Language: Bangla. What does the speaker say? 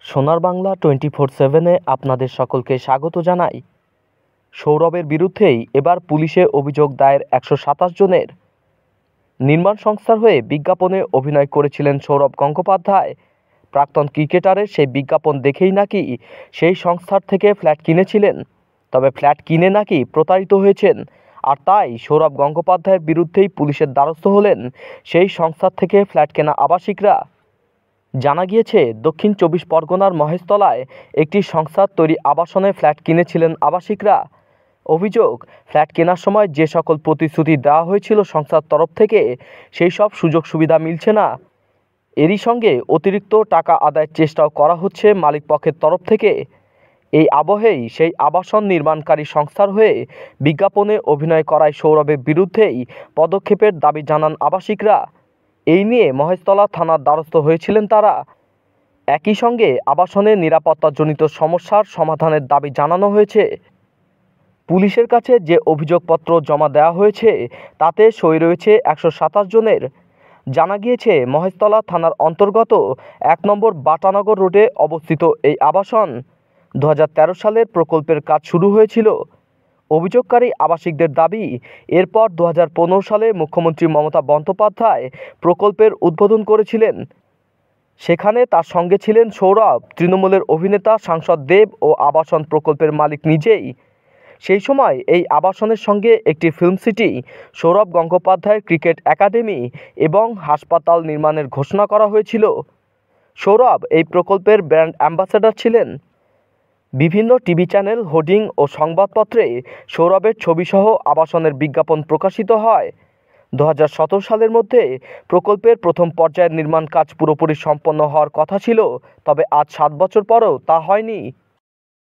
সোনার বাংলা 24/7-এ আপনাদের সকলকে স্বাগত জানাই। সৌরভের বিরুদ্ধেই এবার পুলিশে অভিযোগ দায়ের 127 জনের। নির্মাণ সংস্থার হয়ে বিজ্ঞাপনে অভিনয় করেছিলেন সৌরভ গঙ্গোপাধ্যায়। প্রাক্তন ক্রিকেটারের সেই বিজ্ঞাপন দেখেই নাকি সেই সংস্থার থেকে ফ্ল্যাট কিনেছিলেন, তবে ফ্ল্যাট কিনে নাকি প্রতারিত হয়েছেন। আর তাই সৌরভ গঙ্গোপাধ্যায়ের বিরুদ্ধেই পুলিশের দ্বারস্থ হলেন সেই সংস্থার থেকে ফ্ল্যাট কেনা আবাসিকরা। জানা গিয়েছে, দক্ষিণ 24 পরগনার মহেশতলায় একটি সংস্থার তৈরি আবাসনে ফ্ল্যাট কিনেছিলেন আবাসিকরা। অভিযোগ, ফ্ল্যাট কেনার সময় যে সকল প্রতিশ্রুতি দেওয়া হয়েছিল সংস্থার তরফ থেকে, সেই সব সুযোগ সুবিধা মিলছে না। এরই সঙ্গে অতিরিক্ত টাকা আদায়ের চেষ্টাও করা হচ্ছে মালিকপক্ষের তরফ থেকে। এই আবহেই সেই আবাসন নির্মাণকারী সংস্থার হয়ে বিজ্ঞাপনে অভিনয় করায় সৌরভের বিরুদ্ধেই পদক্ষেপের দাবি জানান আবাসিকরা। এই নিয়ে মহেশতলা থানার দ্বারস্থ হয়েছিলেন তারা। একই সঙ্গে আবাসনের নিরাপত্তাজনিত সমস্যার সমাধানের দাবি জানানো হয়েছে। পুলিশের কাছে যে অভিযোগপত্র জমা দেওয়া হয়েছে তাতে সই রয়েছে 127 জনের। জানা গিয়েছে, মহেশতলা থানার অন্তর্গত 1 নম্বর বাটানগর রোডে অবস্থিত এই আবাসন 2013 সালের প্রকল্পের কাজ শুরু হয়েছিল। অভিযোগকারী আবাসিকদের দাবি, এরপর 2015 সালে মুখ্যমন্ত্রী মমতা বন্দ্যোপাধ্যায় প্রকল্পের উদ্বোধন করেছিলেন। সেখানে তার সঙ্গে ছিলেন সৌরভ, তৃণমূলের অভিনেতা, সাংসদ দেব ও আবাসন প্রকল্পের মালিক নিজেই। সেই সময় এই আবাসনের সঙ্গে একটি ফিল্ম সিটি, সৌরভ গঙ্গোপাধ্যায়ের ক্রিকেট একাডেমি এবং হাসপাতাল নির্মাণের ঘোষণা করা হয়েছিল। সৌরভ এই প্রকল্পের ব্র্যান্ড অ্যাম্বাসেডর ছিলেন। বিভিন্ন টিভি চ্যানেল, হোর্ডিং ও সংবাদপত্রে সৌরভের ছবিসহ আবাসনের বিজ্ঞাপন প্রকাশিত হয়। 2017 সালের মধ্যে প্রকল্পের প্রথম পর্যায়ের নির্মাণ কাজ পুরোপুরি সম্পন্ন হওয়ার কথা ছিল, তবে আজ 7 বছর পরেও তা হয়নি।